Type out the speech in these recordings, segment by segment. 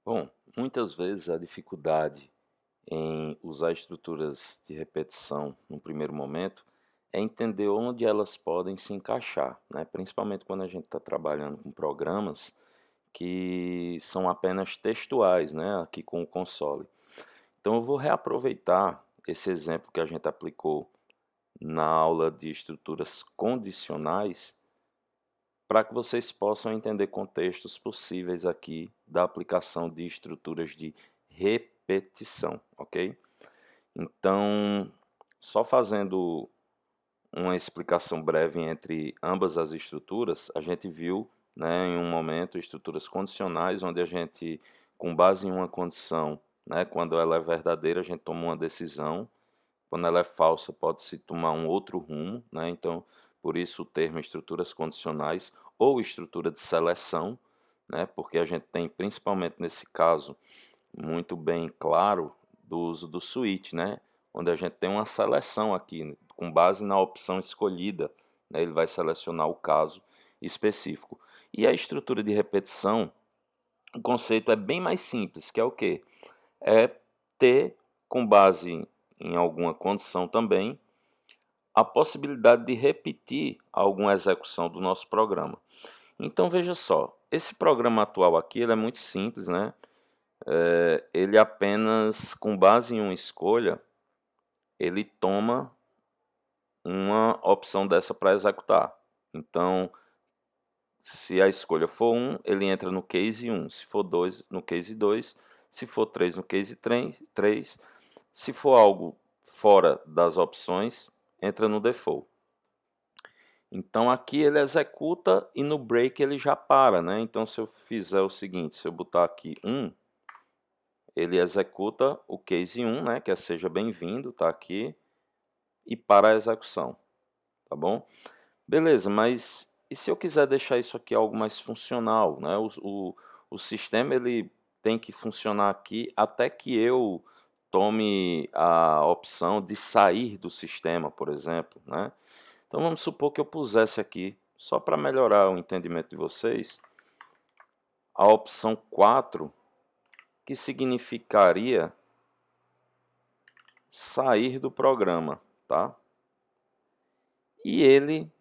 Bom, muitas vezes a dificuldade em usar estruturas de repetição no primeiro momento é entender onde elas podem se encaixar, né? Principalmente quando a gente está trabalhando com programas que são apenas textuais, né? Aqui com o console. Então eu vou reaproveitar esse exemplo que a gente aplicou na aula de estruturas condicionais para que vocês possam entender contextos possíveis aqui da aplicação de estruturas de repetição, ok? Então, só fazendo uma explicação breve entre ambas as estruturas, a gente viu, né, em um momento, estruturas condicionais, onde a gente, com base em uma condição, né, quando ela é verdadeira, a gente toma uma decisão, quando ela é falsa, pode-se tomar um outro rumo, né? Então, por isso o termo estruturas condicionais ou estrutura de seleção, né? Porque a gente tem, principalmente nesse caso, muito bem claro do uso do switch, né? Onde a gente tem uma seleção aqui, com base na opção escolhida, né? Ele vai selecionar o caso específico. E a estrutura de repetição, o conceito é bem mais simples, que é o quê? É ter, com base em alguma condição também, a possibilidade de repetir alguma execução do nosso programa. Então veja só, esse programa atual aqui ele é muito simples, né? Ele apenas, com base em uma escolha, ele toma uma opção dessa para executar. Então, se a escolha for 1, ele entra no case 1, se for 2, no case 2, se for 3, no case 3, se for algo fora das opções, entra no default. Então aqui ele executa e no break ele já para, né? Então se eu fizer o seguinte, se eu botar aqui 1, ele executa o case 1, né? Que é seja bem-vindo, tá aqui, e para a execução, tá bom? Beleza, mas e se eu quiser deixar isso aqui algo mais funcional, né? O sistema ele tem que funcionar aqui até que eu tome a opção de sair do sistema, por exemplo, né? Então vamos supor que eu pusesse aqui, só para melhorar o entendimento de vocês, a opção 4, que significaria sair do programa, tá? E ele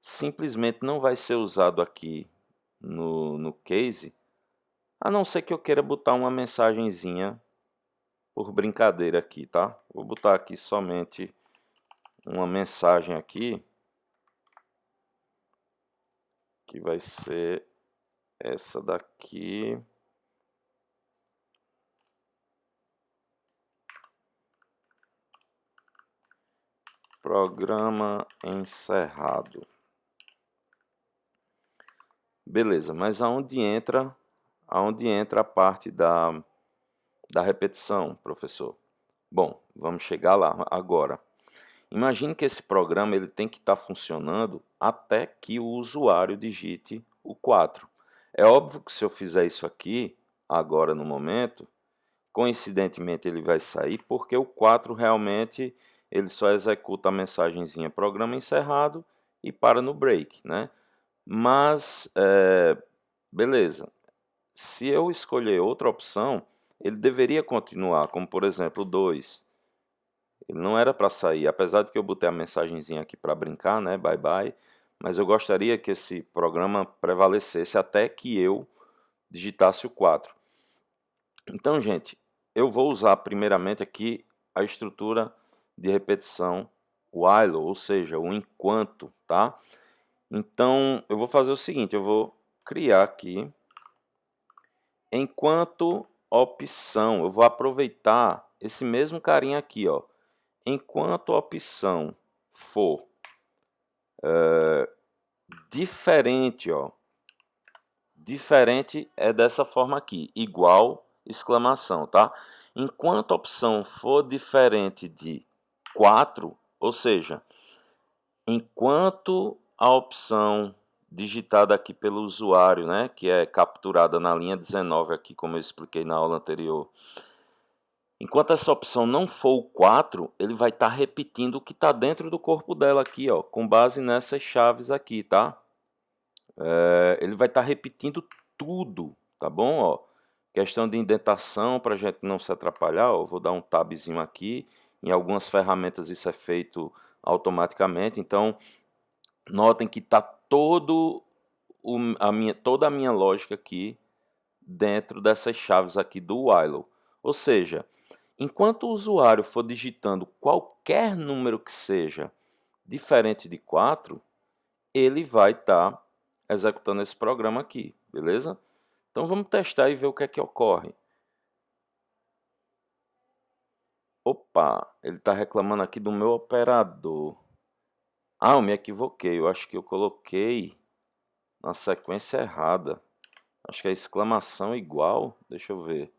simplesmente não vai ser usado aqui no case, a não ser que eu queira botar uma mensagenzinha por brincadeira aqui, tá? Vou botar aqui somente uma mensagem aqui, que vai ser essa daqui. Programa encerrado. Beleza, mas aonde entra a parte da repetição, professor? Bom, vamos chegar lá agora. Imagine que esse programa ele tem que estar funcionando até que o usuário digite o 4. É óbvio que se eu fizer isso aqui, agora no momento, coincidentemente ele vai sair porque o 4 realmente ele só executa a mensagenzinha programa encerrado e para no break, né? Mas, beleza, se eu escolher outra opção, ele deveria continuar, como por exemplo o 2. Ele não era para sair, apesar de que eu botei a mensagenzinha aqui para brincar, né, bye bye, mas eu gostaria que esse programa prevalecesse até que eu digitasse o 4. Então, gente, eu vou usar primeiramente aqui a estrutura de repetição while, ou seja, o enquanto, tá? Então, eu vou fazer o seguinte, eu vou criar aqui enquanto opção, eu vou aproveitar esse mesmo carinha aqui, ó. Enquanto a opção for diferente, ó. Diferente é dessa forma aqui, igual, exclamação, tá? Enquanto a opção for diferente de 4, ou seja, enquanto a opção digitada aqui pelo usuário, né, que é capturada na linha 19 aqui, como eu expliquei na aula anterior, enquanto essa opção não for o 4, ele vai estar repetindo o que está dentro do corpo dela aqui, ó, com base nessas chaves aqui, tá? Ele vai estar repetindo tudo, tá bom? Ó, Questão de indentação, para a gente não se atrapalhar, ó, eu vou dar um tabzinho aqui. Em algumas ferramentas isso é feito automaticamente, então notem que está toda a minha lógica aqui dentro dessas chaves aqui do while. Ou seja, enquanto o usuário for digitando qualquer número que seja diferente de 4, ele vai estar executando esse programa aqui, beleza? Então vamos testar e ver o que é que ocorre. Opa, ele está reclamando aqui do meu operador. Ah, eu me equivoquei, eu acho que eu coloquei na sequência errada. Acho que é exclamação igual, deixa eu ver.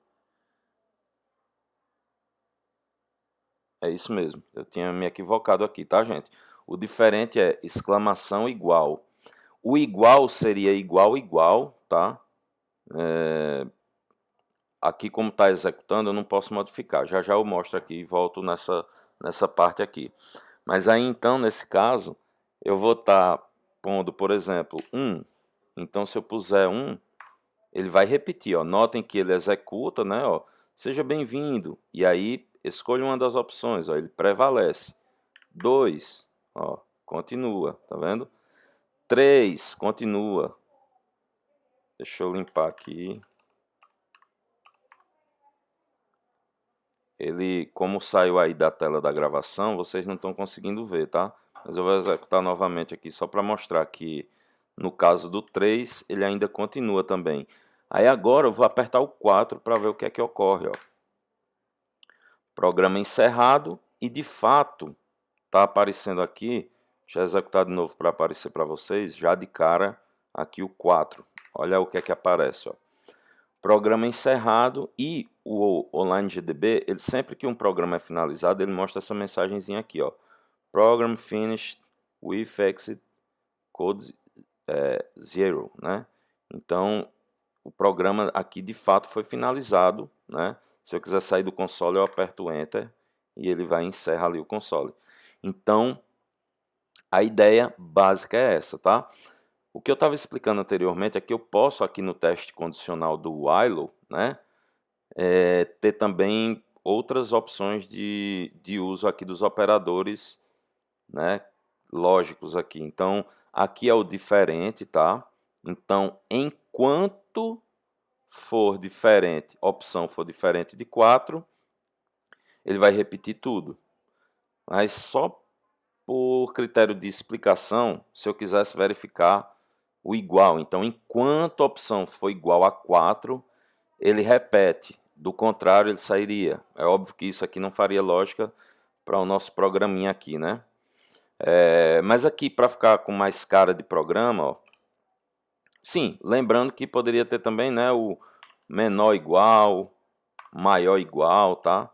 É isso mesmo, eu tinha me equivocado aqui, tá, gente? O diferente é exclamação igual. O igual seria igual, igual, tá? Aqui como está executando eu não posso modificar. Já já eu mostro aqui e volto nessa parte aqui. Mas aí então, nesse caso, eu vou estar pondo, por exemplo, 1. Então se eu puser 1, ele vai repetir, ó. Notem que ele executa, né, ó. Seja bem-vindo. E aí escolha uma das opções, ó, ele prevalece. 2, ó, continua, tá vendo? 3, continua. Deixa eu limpar aqui. Ele, como saiu aí da tela da gravação, vocês não estão conseguindo ver, tá? Mas eu vou executar novamente aqui só para mostrar que no caso do 3, ele ainda continua também. Aí agora eu vou apertar o 4 para ver o que é que ocorre, ó. Programa encerrado e de fato está aparecendo aqui, deixa eu executar de novo para aparecer para vocês, já de cara aqui o 4. Olha o que é que aparece, ó. Programa encerrado e o OnlineGDB, ele sempre que um programa é finalizado, ele mostra essa mensagenzinha aqui, ó. Program finished with exit code 0, né? Então, o programa aqui de fato foi finalizado, né? Se eu quiser sair do console, eu aperto o Enter e ele vai encerrar ali o console. Então, a ideia básica é essa, tá? O que eu estava explicando anteriormente é que eu posso aqui no teste condicional do while, né? Ter também outras opções de uso aqui dos operadores, né, lógicos aqui. Então, aqui é o diferente, tá? Então, enquanto for diferente, opção for diferente de 4, ele vai repetir tudo. Mas só por critério de explicação, se eu quisesse verificar o igual. Então, enquanto a opção for igual a 4, ele repete. Do contrário, ele sairia. É óbvio que isso aqui não faria lógica para o nosso programinha aqui, né? Mas aqui, para ficar com mais cara de programa, ó, sim, lembrando que poderia ter também, né, o menor igual, maior igual, tá?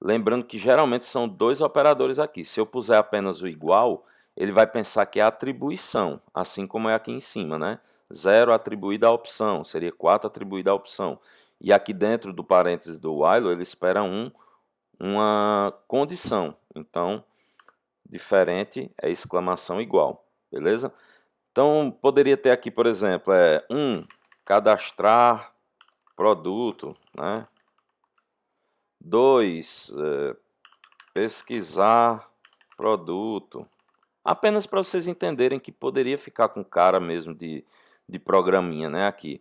Lembrando que geralmente são dois operadores aqui. Se eu puser apenas o igual, ele vai pensar que é atribuição, assim como é aqui em cima, né? 0 atribuído à opção, seria 4 atribuído à opção. E aqui dentro do parênteses do while, ele espera uma condição. Então, diferente é exclamação igual, beleza? Então, poderia ter aqui, por exemplo, cadastrar produto, né? 2, pesquisar produto. Apenas para vocês entenderem que poderia ficar com cara mesmo de programinha, né? Aqui.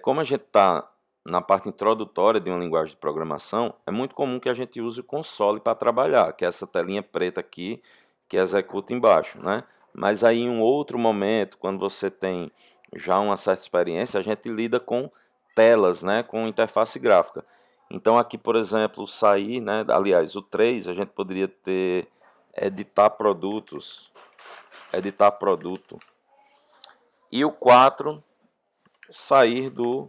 Como a gente está na parte introdutória de uma linguagem de programação, é muito comum que a gente use o console para trabalhar, que é essa telinha preta aqui que executa embaixo, né? Mas aí em um outro momento, quando você tem já uma certa experiência, a gente lida com telas, né? Com interface gráfica. Então aqui, por exemplo, o sair, né? Aliás, o 3 a gente poderia ter editar produtos, editar produto. E o 4 sair do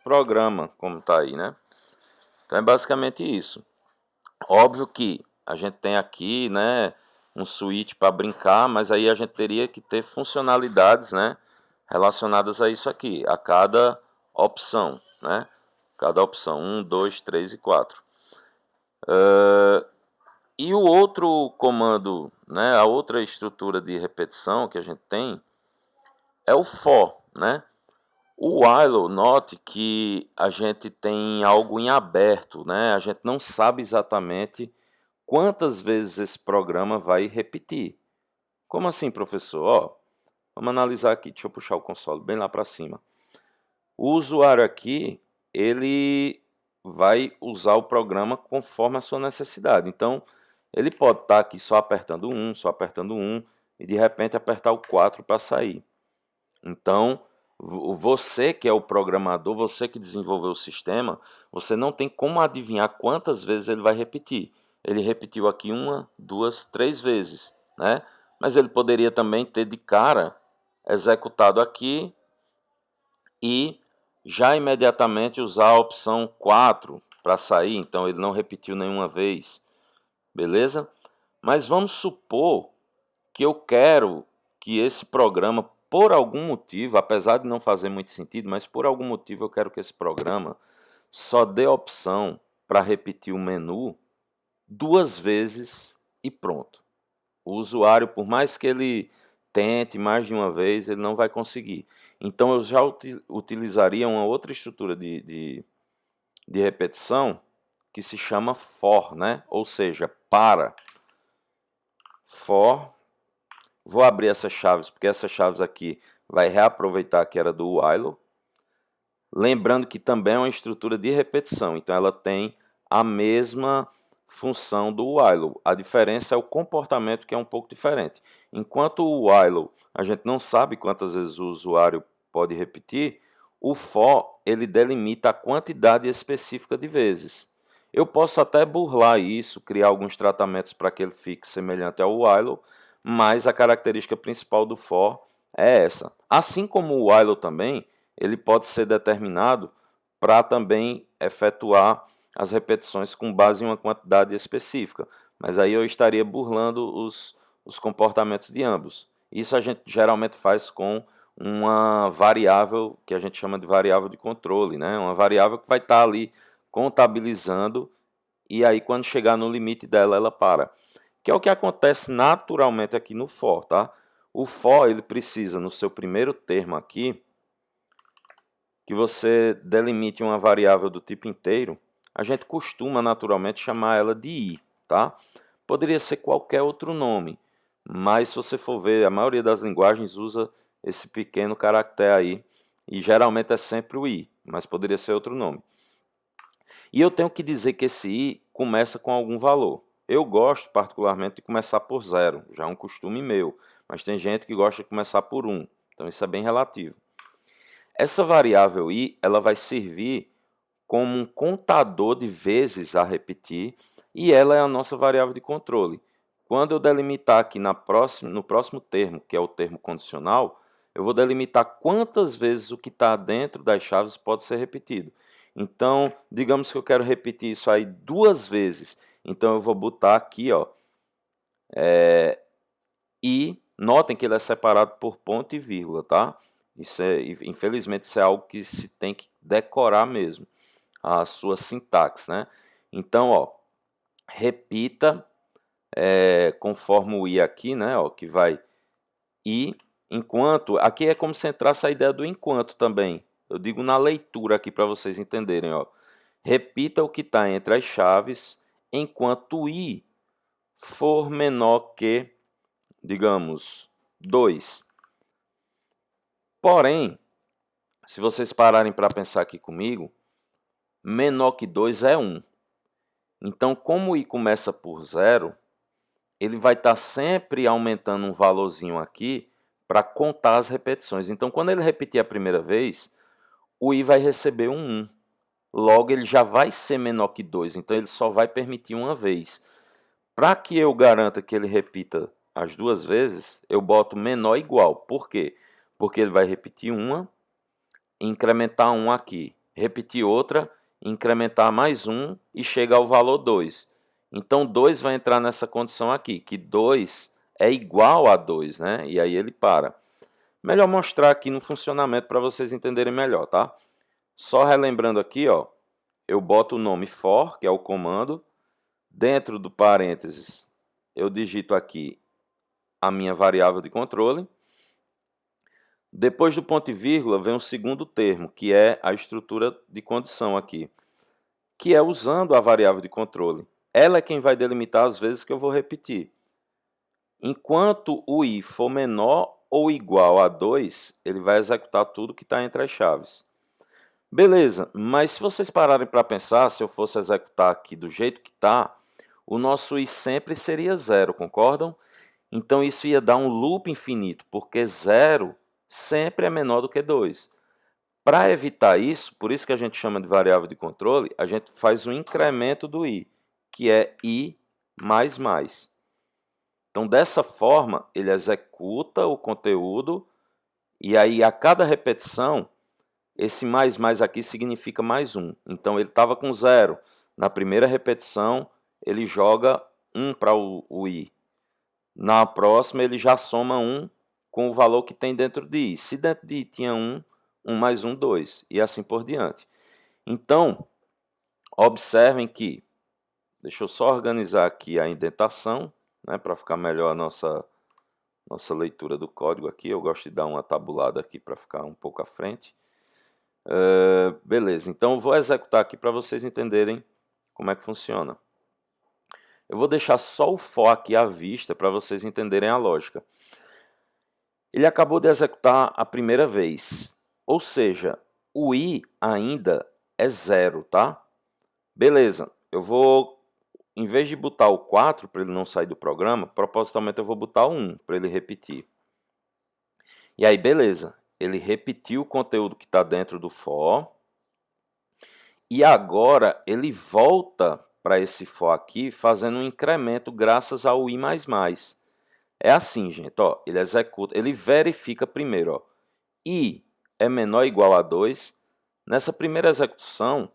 programa, como está aí, né? Então é basicamente isso. Óbvio que a gente tem aqui, né, um switch para brincar, mas aí a gente teria que ter funcionalidades, né, relacionadas a isso aqui, a cada opção, né? Cada opção, 1, 2, 3 e 4. E o outro comando, né, a outra estrutura de repetição que a gente tem é o for, né? O while, note que a gente tem algo em aberto, né? A gente não sabe exatamente quantas vezes esse programa vai repetir. Como assim, professor? Ó, vamos analisar aqui. Deixa eu puxar o console bem lá para cima. O usuário aqui, ele vai usar o programa conforme a sua necessidade. Então, ele pode estar aqui só apertando só apertando e de repente apertar o 4 para sair. Então, você que é o programador, você que desenvolveu o sistema, você não tem como adivinhar quantas vezes ele vai repetir. Ele repetiu aqui 1, 2, 3 vezes, né? Mas ele poderia também ter de cara executado aqui e já imediatamente usar a opção 4 para sair, então ele não repetiu nenhuma vez, beleza? Mas vamos supor que eu quero que esse programa, por algum motivo, apesar de não fazer muito sentido, mas por algum motivo eu quero que esse programa só dê a opção para repetir o menu 2 vezes e pronto. O usuário, por mais que ele tente mais de uma vez, ele não vai conseguir. Então eu já utilizaria uma outra estrutura de repetição que se chama for, né? Ou seja, para. For. Vou abrir essas chaves, porque essas chaves aqui vai reaproveitar que era do while. Lembrando que também é uma estrutura de repetição, então ela tem a mesma função do while. A diferença é o comportamento, que é um pouco diferente. Enquanto o while a gente não sabe quantas vezes o usuário pode repetir, o for ele delimita a quantidade específica de vezes. Eu posso até burlar isso, criar alguns tratamentos para que ele fique semelhante ao while, mas a característica principal do for é essa. Assim como o while também, ele pode ser determinado para também efetuar as repetições com base em uma quantidade específica. Mas aí eu estaria burlando os comportamentos de ambos. Isso a gente geralmente faz com uma variável que a gente chama de variável de controle, né? Uma variável que vai estar ali contabilizando e aí quando chegar no limite dela, ela para. Que é o que acontece naturalmente aqui no for, tá? O for, ele precisa, no seu primeiro termo aqui, que você delimite uma variável do tipo inteiro, a gente costuma naturalmente chamar ela de i, tá? Poderia ser qualquer outro nome, mas se você for ver, a maioria das linguagens usa esse pequeno caractere aí, e geralmente é sempre o i, mas poderia ser outro nome. E eu tenho que dizer que esse i começa com algum valor. Eu gosto particularmente de começar por 0, já é um costume meu, mas tem gente que gosta de começar por 1, então isso é bem relativo. Essa variável i, ela vai servir como um contador de vezes a repetir e ela é a nossa variável de controle. Quando eu delimitar aqui no próximo termo, que é o termo condicional, eu vou delimitar quantas vezes o que está dentro das chaves pode ser repetido. Então, digamos que eu quero repetir isso aí 2 vezes. Então, eu vou botar aqui, ó, e notem que ele é separado por ponto e vírgula, tá? Infelizmente, isso é algo que se tem que decorar mesmo, a sua sintaxe, né? Então, ó, repita conforme o i aqui, né? Ó, que vai i enquanto. Aqui é como se entrasse a ideia do enquanto também. Eu digo na leitura aqui para vocês entenderem, ó. Repita o que está entre as chaves enquanto i for menor que, digamos, 2. Porém, se vocês pararem para pensar aqui comigo, menor que 2 é 1. Então, como o i começa por 0, ele vai estar sempre aumentando um valorzinho aqui para contar as repetições. Então, quando ele repetir a primeira vez, o i vai receber um 1. Logo, ele já vai ser menor que 2, então ele só vai permitir uma vez. Para que eu garanta que ele repita as 2 vezes, eu boto menor igual. Por quê? Porque ele vai repetir uma, incrementar 1 aqui, repetir outra, incrementar mais 1 e chega ao valor 2. Então 2 vai entrar nessa condição aqui, que 2 é igual a 2, né? E aí ele para. Melhor mostrar aqui no funcionamento para vocês entenderem melhor, tá? Só relembrando aqui, ó, eu boto o nome for, que é o comando, dentro do parênteses eu digito aqui a minha variável de controle. Depois do ponto e vírgula vem um segundo termo, que é a estrutura de condição aqui, que é usando a variável de controle. Ela é quem vai delimitar as vezes que eu vou repetir. Enquanto o i for menor ou igual a 2, ele vai executar tudo que está entre as chaves. Beleza, mas se vocês pararem para pensar, se eu fosse executar aqui do jeito que está, o nosso i sempre seria 0, concordam? Então isso ia dar um loop infinito, porque 0 sempre é menor do que 2. Para evitar isso, por isso que a gente chama de variável de controle, a gente faz um incremento do i, que é i mais mais. Então, dessa forma, ele executa o conteúdo e aí a cada repetição, esse mais mais aqui significa mais 1. Então, ele estava com 0. Na primeira repetição, ele joga 1 para o i. Na próxima, ele já soma 1 com o valor que tem dentro de i. Se dentro de i tinha 1, 1 mais 1, 2. E assim por diante. Então, observem que, deixa eu só organizar aqui a indentação, né, para ficar melhor a nossa leitura do código aqui. Eu gosto de dar uma tabulada aqui para ficar um pouco à frente. Beleza, então eu vou executar aqui para vocês entenderem como é que funciona. Eu vou deixar só o for aqui à vista para vocês entenderem a lógica. Ele acabou de executar a primeira vez, ou seja, o i ainda é 0, tá? Beleza, eu vou, em vez de botar o 4 para ele não sair do programa, propositalmente eu vou botar o 1 para ele repetir. E aí, beleza, ele repetiu o conteúdo que está dentro do for, e agora ele volta para esse for aqui, fazendo um incremento graças ao i++. É assim, gente, ó, ele executa, ele verifica primeiro, ó, i é menor ou igual a 2. Nessa primeira execução,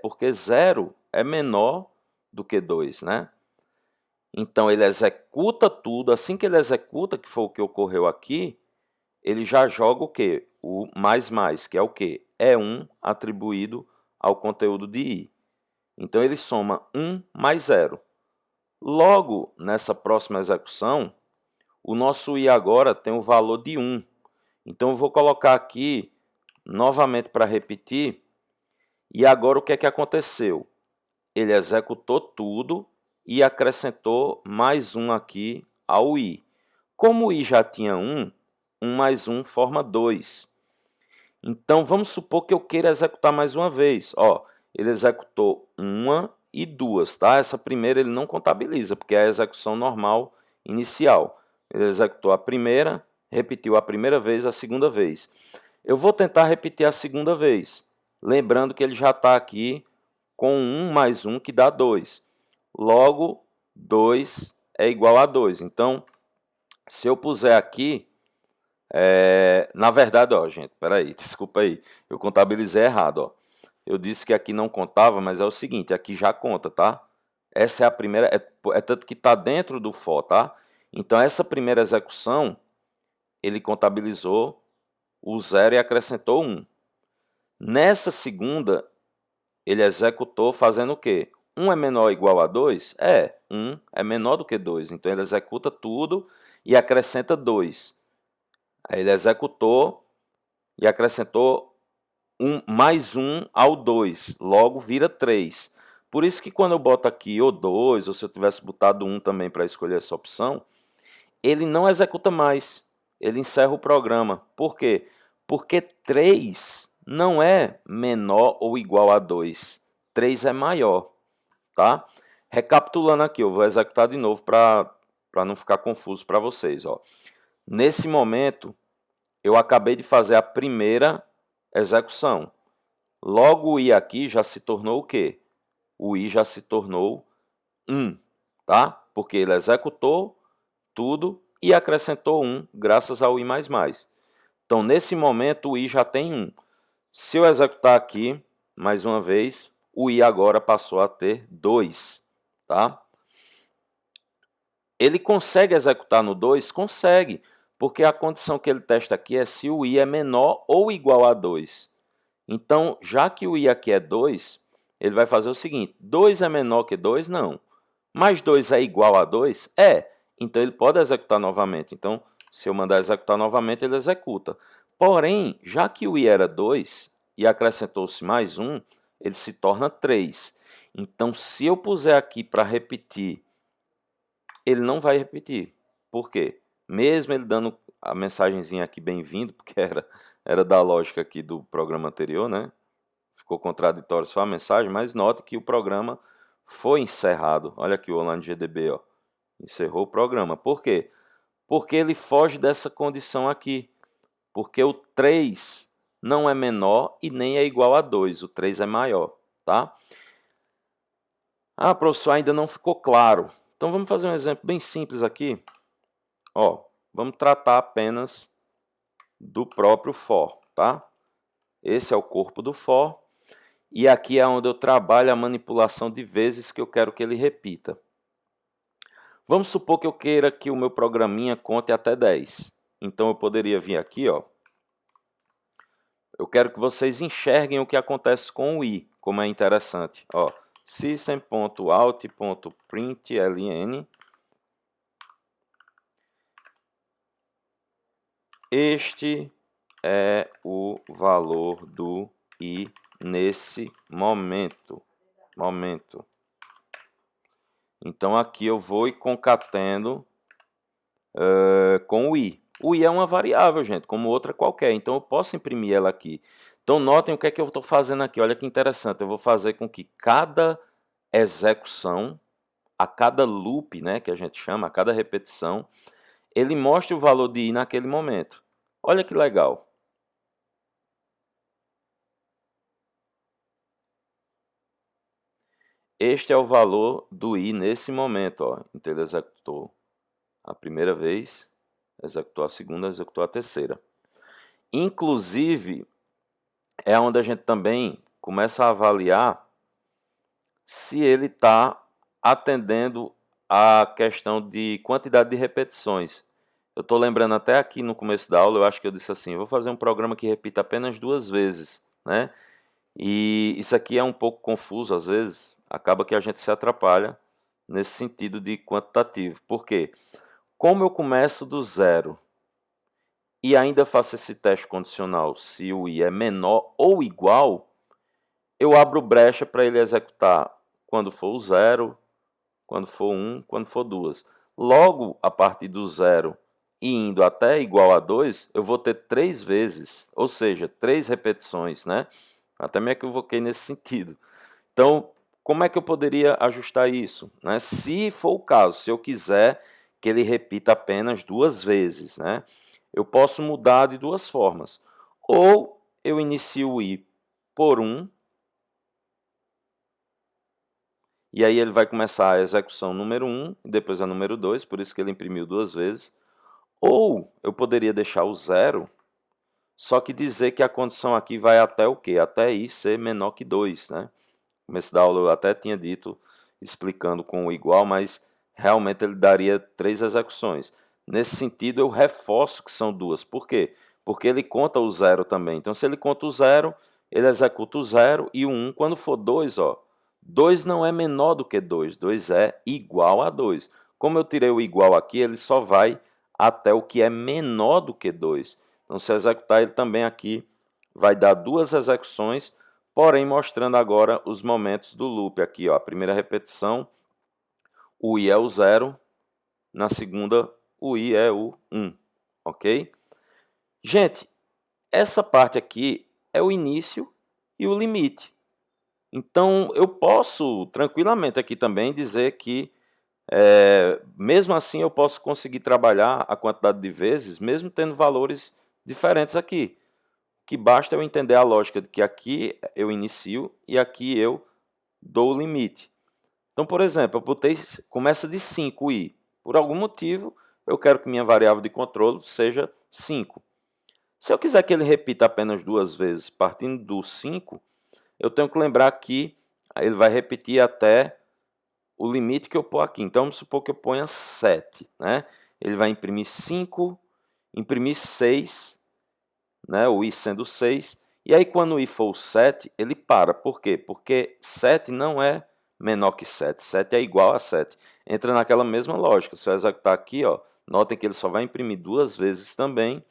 porque 0 é menor do que 2, né? Então, ele executa tudo, assim que ele executa, que foi o que ocorreu aqui, ele já joga o quê? O mais, que é o quê? É 1 atribuído ao conteúdo de i. Então, ele soma 1 mais 0. Logo, nessa próxima execução, o nosso i agora tem o valor de 1. Então, eu vou colocar aqui, novamente para repetir, e agora o que é que aconteceu? Ele executou tudo e acrescentou mais 1 aqui ao i. Como o i já tinha 1, 1 mais 1 forma 2. Então, vamos supor que eu queira executar mais uma vez. Ó, ele executou uma e duas, tá? Essa primeira ele não contabiliza, porque é a execução normal inicial. Ele executou a primeira, repetiu a primeira vez, a segunda vez. Eu vou tentar repetir a segunda vez, lembrando que ele já está aqui com 1 mais 1, que dá 2. Logo, 2 é igual a 2. Então, se eu puser aqui, na verdade, ó, gente, peraí, desculpa aí, eu contabilizei errado, ó. Eu disse que aqui não contava, mas é o seguinte, aqui já conta, tá? Essa é a primeira, é tanto que está dentro do for, tá? Então, essa primeira execução, ele contabilizou o 0 e acrescentou 1. Nessa segunda, ele executou fazendo o quê? 1 é menor ou igual a 2? 1 é menor do que 2. Então, ele executa tudo e acrescenta 2. Aí ele executou e acrescentou mais 1 ao 2. Logo, vira 3. Por isso que quando eu boto aqui o 2, ou se eu tivesse botado 1 também para escolher essa opção, ele não executa mais. Ele encerra o programa. Por quê? Porque 3 não é menor ou igual a 2. 3 é maior, tá? Recapitulando aqui, eu vou executar de novo para não ficar confuso para vocês, ó. Nesse momento, eu acabei de fazer a primeira execução. Logo, o i aqui já se tornou o quê? O i já se tornou 1, tá? Porque ele executou tudo e acrescentou 1 graças ao i++. Então, nesse momento, o i já tem 1. Se eu executar aqui, mais uma vez, o i agora passou a ter 2, tá? Ele consegue executar no 2? Consegue, porque a condição que ele testa aqui é se o i é menor ou igual a 2. Então, já que o i aqui é 2, ele vai fazer o seguinte, 2 é menor que 2? Não. Mas 2 é igual a 2? Então ele pode executar novamente. Então, se eu mandar executar novamente, ele executa. Porém, já que o i era 2 e acrescentou-se mais 1, ele se torna 3. Então, se eu puser aqui para repetir, ele não vai repetir. Por quê? Mesmo ele dando a mensagenzinha aqui, bem-vindo, porque era da lógica aqui do programa anterior, né? Ficou contraditório só a mensagem, mas note que o programa foi encerrado. Olha aqui o Online GDB, ó. Encerrou o programa. Por quê? Porque ele foge dessa condição aqui. Porque o 3 não é menor e nem é igual a 2. O 3 é maior, tá? Ah, professor, ainda não ficou claro. Então vamos fazer um exemplo bem simples aqui. Ó, vamos tratar apenas do próprio for, tá? Esse é o corpo do for. E aqui é onde eu trabalho a manipulação de vezes que eu quero que ele repita. Vamos supor que eu queira que o meu programinha conte até 10. Então eu poderia vir aqui, ó. Eu quero que vocês enxerguem o que acontece com o i, como é interessante. Ó, system.out.println. Este é o valor do i nesse momento. Então aqui eu vou e concateno com o i. O i é uma variável, gente, como outra qualquer. Então eu posso imprimir ela aqui. Então notem o que é que eu estou fazendo aqui. Olha que interessante. Eu vou fazer com que cada execução, a cada loop, né, que a gente chama, a cada repetição, ele mostre o valor de i naquele momento. Olha que legal. Este é o valor do i nesse momento, ó. Então ele executou a primeira vez, executou a segunda, executou a terceira. Inclusive, é onde a gente também começa a avaliar se ele está atendendo à questão de quantidade de repetições. Eu estou lembrando até aqui no começo da aula, eu acho que eu disse assim, vou fazer um programa que repita apenas 2 vezes, né? E isso aqui é um pouco confuso às vezes, acaba que a gente se atrapalha nesse sentido de quantitativo. Por quê? Como eu começo do zero e ainda faço esse teste condicional se o i é menor ou igual, eu abro brecha para ele executar quando for o zero, quando for 1, quando for 2. Logo, a partir do zero e indo até igual a 2, eu vou ter 3 vezes, ou seja, 3 repetições, né? Até me equivoquei nesse sentido. Então, como é que eu poderia ajustar isso, né? Se for o caso, se eu quiser que ele repita apenas 2 vezes, né? Eu posso mudar de 2 formas. Ou eu inicio o i por 1, e aí ele vai começar a execução número 1 e depois a número 2, por isso que ele imprimiu 2 vezes. Ou eu poderia deixar o 0, só que dizer que a condição aqui vai até o quê? Até i ser menor que 2, né? No começo da aula eu até tinha dito, explicando com o igual, mas realmente ele daria 3 execuções. Nesse sentido, eu reforço que são 2. Por quê? Porque ele conta o 0 também. Então, se ele conta o 0, ele executa o 0 e o 1. Quando for 2, ó, 2 não é menor do que 2, 2 é igual a 2. Como eu tirei o igual aqui, ele só vai até o que é menor do que 2. Então, se executar ele também aqui, vai dar 2 execuções, porém mostrando agora os momentos do loop aqui, ó. A primeira repetição, o i é o 0, na segunda, o i é o 1, ok? Gente, essa parte aqui é o início e o limite. Então, eu posso tranquilamente aqui também dizer que, mesmo assim, eu posso conseguir trabalhar a quantidade de vezes, mesmo tendo valores diferentes aqui. Que basta eu entender a lógica de que aqui eu inicio e aqui eu dou o limite. Então, por exemplo, eu botei, começa de 5 i. Por algum motivo, eu quero que minha variável de controle seja 5. Se eu quiser que ele repita apenas 2 vezes partindo do 5, eu tenho que lembrar que ele vai repetir até o limite que eu pôr aqui. Então, vamos supor que eu ponha 7. Né? Ele vai imprimir 5, imprimir 6, né? O i sendo 6. E aí, quando o i for 7, ele para. Por quê? Porque 7 não é menor que 7. 7 é igual a 7. Entra naquela mesma lógica. Se eu executar aqui, ó, notem que ele só vai imprimir 2 vezes também,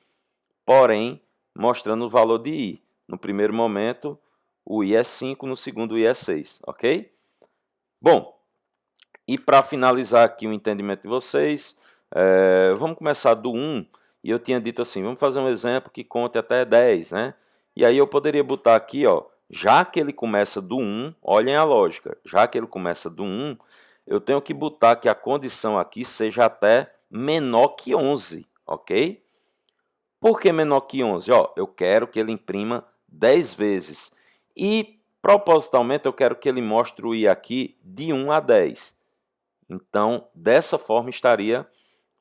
porém, mostrando o valor de i. No primeiro momento, o i é 5, no segundo o i é 6, ok? Bom, e para finalizar aqui o entendimento de vocês, vamos começar do 1, e eu tinha dito assim, vamos fazer um exemplo que conte até 10, né? E aí eu poderia botar aqui, ó, já que ele começa do 1, olhem a lógica, já que ele começa do 1, eu tenho que botar que a condição aqui seja até menor que 11, ok? Por que menor que 11? Ó, eu quero que ele imprima 10 vezes. E, propositalmente, eu quero que ele mostre o i aqui de 1 a 10. Então, dessa forma estaria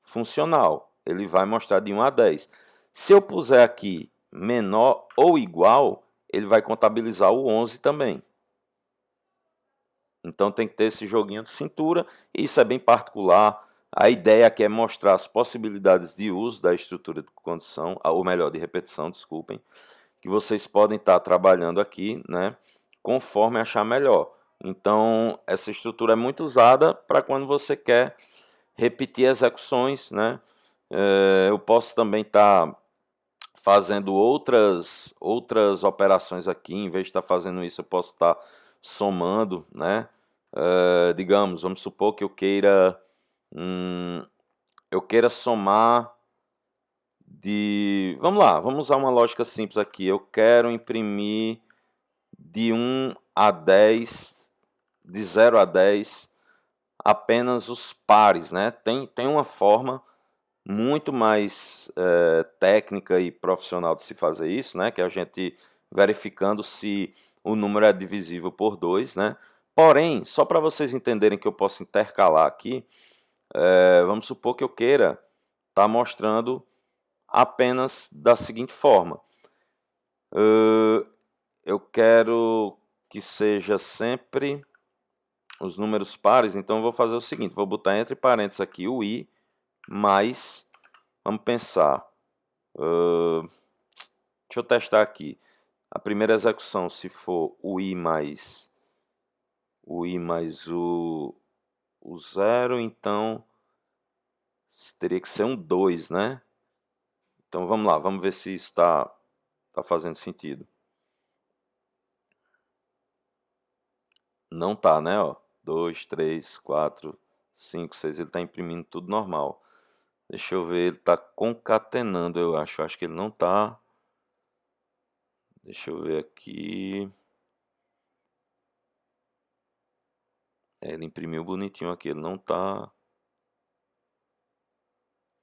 funcional. Ele vai mostrar de 1 a 10. Se eu puser aqui menor ou igual, ele vai contabilizar o 11 também. Então tem que ter esse joguinho de cintura, e isso é bem particular. A ideia aqui é mostrar as possibilidades de uso da estrutura de condição, ou melhor, de repetição, desculpem, que vocês podem estar trabalhando aqui, né, conforme achar melhor. Então, essa estrutura é muito usada para quando você quer repetir execuções, né? Eu posso também estar fazendo outras operações aqui, em vez de estar fazendo isso, eu posso estar somando, né? Digamos, vamos supor que eu queira somar vamos lá, vamos usar uma lógica simples aqui. Eu quero imprimir de 1 a 10, de 0 a 10, apenas os pares, né? Tem uma forma muito mais técnica e profissional de se fazer isso, né? Que é a gente verificando se o número é divisível por 2, né? Porém, só para vocês entenderem que eu posso intercalar aqui, vamos supor que eu queira estar mostrando apenas da seguinte forma. Eu quero que seja sempre os números pares, então eu vou fazer o seguinte, vou botar entre parênteses aqui o i mais, vamos pensar, deixa eu testar aqui, a primeira execução, se for o i mais o 0, então teria que ser um 2, né? Então vamos lá, vamos ver se isso está fazendo sentido. Não tá, né? Ó, 2, 3, 4, 5, 6, ele está imprimindo tudo normal. Deixa eu ver, ele está concatenando, eu acho. Acho que ele não está. Deixa eu ver aqui. Ele imprimiu bonitinho aqui, ele não está.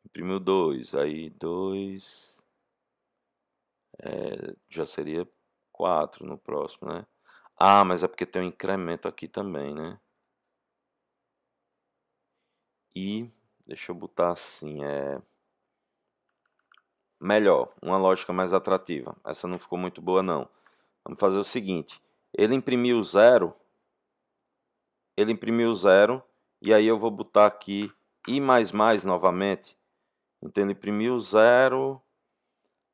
Imprimiu 2, aí 2. Já seria 4 no próximo, né? Ah, mas é porque tem um incremento aqui também, né? E, deixa eu botar assim, melhor, uma lógica mais atrativa. Essa não ficou muito boa, não. Vamos fazer o seguinte, ele imprimiu 0, e aí eu vou botar aqui i mais novamente. Então ele imprimiu 0,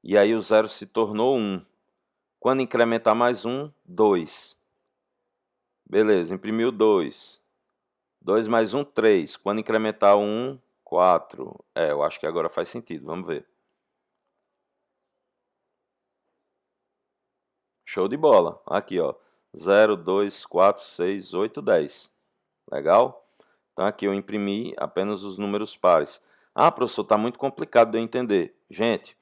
e aí o 0 se tornou 1. Quando incrementar mais 1, 2. Beleza, imprimiu 2. 2 mais 1, 3. Quando incrementar 1, 4. Eu acho que agora faz sentido, vamos ver. Show de bola. Aqui, ó. 0, 2, 4, 6, 8, 10. Legal? Então aqui eu imprimi apenas os números pares. Ah, professor, está muito complicado de eu entender. Gente,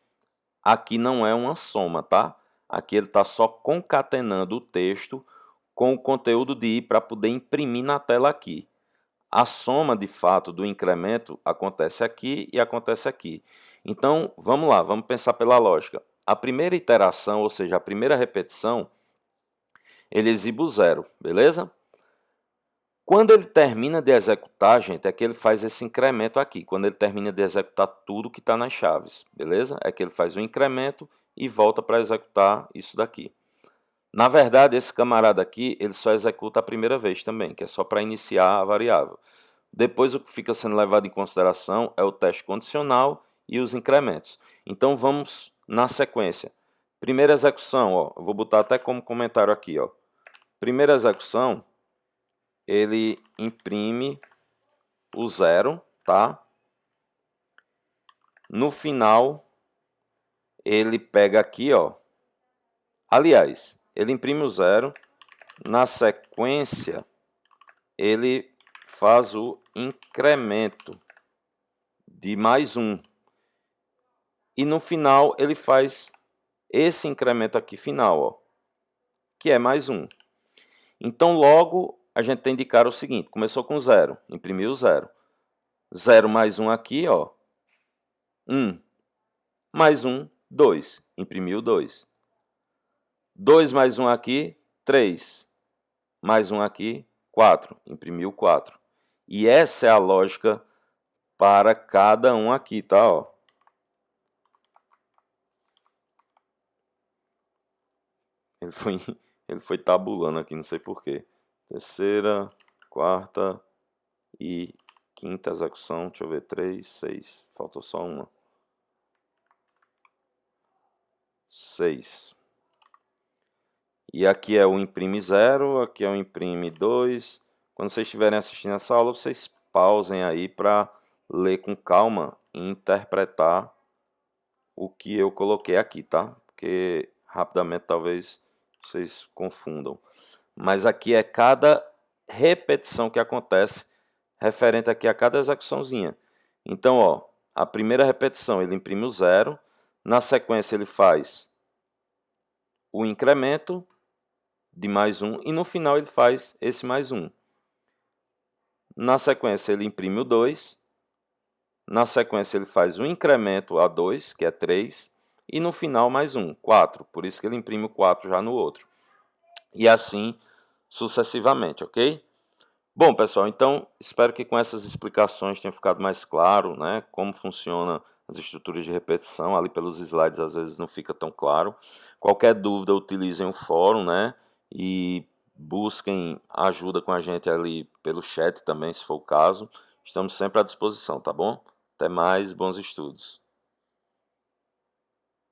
aqui não é uma soma, tá? Aqui ele está só concatenando o texto com o conteúdo de i para poder imprimir na tela aqui. A soma, de fato, do incremento acontece aqui e acontece aqui. Então, vamos lá, vamos pensar pela lógica. A primeira iteração, ou seja, a primeira repetição, ele exibe o 0, beleza? Quando ele termina de executar, gente, é que ele faz esse incremento aqui. Quando ele termina de executar tudo que está nas chaves, beleza? É que ele faz o incremento e volta para executar isso daqui. Na verdade, esse camarada aqui, ele só executa a primeira vez também, que é só para iniciar a variável. Depois, o que fica sendo levado em consideração é o teste condicional e os incrementos. Então, vamos na sequência. Primeira execução, ó, eu vou botar até como comentário aqui, ó. Primeira execução, ele imprime o 0, tá? No final, ele pega aqui, ó. Aliás, ele imprime o 0, na sequência, ele faz o incremento de mais 1. E no final, ele faz esse incremento aqui final, ó, que é mais 1. Então, logo, a gente tem de cara o seguinte, começou com 0, imprimiu 0. 0 mais 1 aqui, ó, 1. Mais 1, 2, imprimiu 2. 2 mais 1 aqui, 3. Mais 1 aqui, 4, imprimiu 4. E essa é a lógica para cada um aqui, tá? Ó. Ele foi tabulando aqui, não sei porquê. Terceira, quarta e quinta execução. Deixa eu ver, 3, 6. Faltou só uma. 6. E aqui é o imprime 0, aqui é o imprime 2. Quando vocês estiverem assistindo essa aula, vocês pausem aí para ler com calma e interpretar o que eu coloquei aqui, tá? Porque rapidamente talvez vocês confundam. Mas aqui é cada repetição que acontece referente aqui a cada execuçãozinha. Então, ó, a primeira repetição ele imprime o 0, na sequência ele faz o incremento de mais 1 e no final ele faz esse mais 1. Na sequência ele imprime o 2, na sequência ele faz o incremento a 2, que é 3, e no final mais 1, 4, por isso que ele imprime o 4 já no outro. E assim sucessivamente, ok? Bom, pessoal, então espero que com essas explicações tenha ficado mais claro, né, como funciona as estruturas de repetição. Ali pelos slides às vezes não fica tão claro. Qualquer dúvida, utilizem o fórum, né, e busquem ajuda com a gente ali pelo chat também, se for o caso. Estamos sempre à disposição, tá bom? Até mais, bons estudos.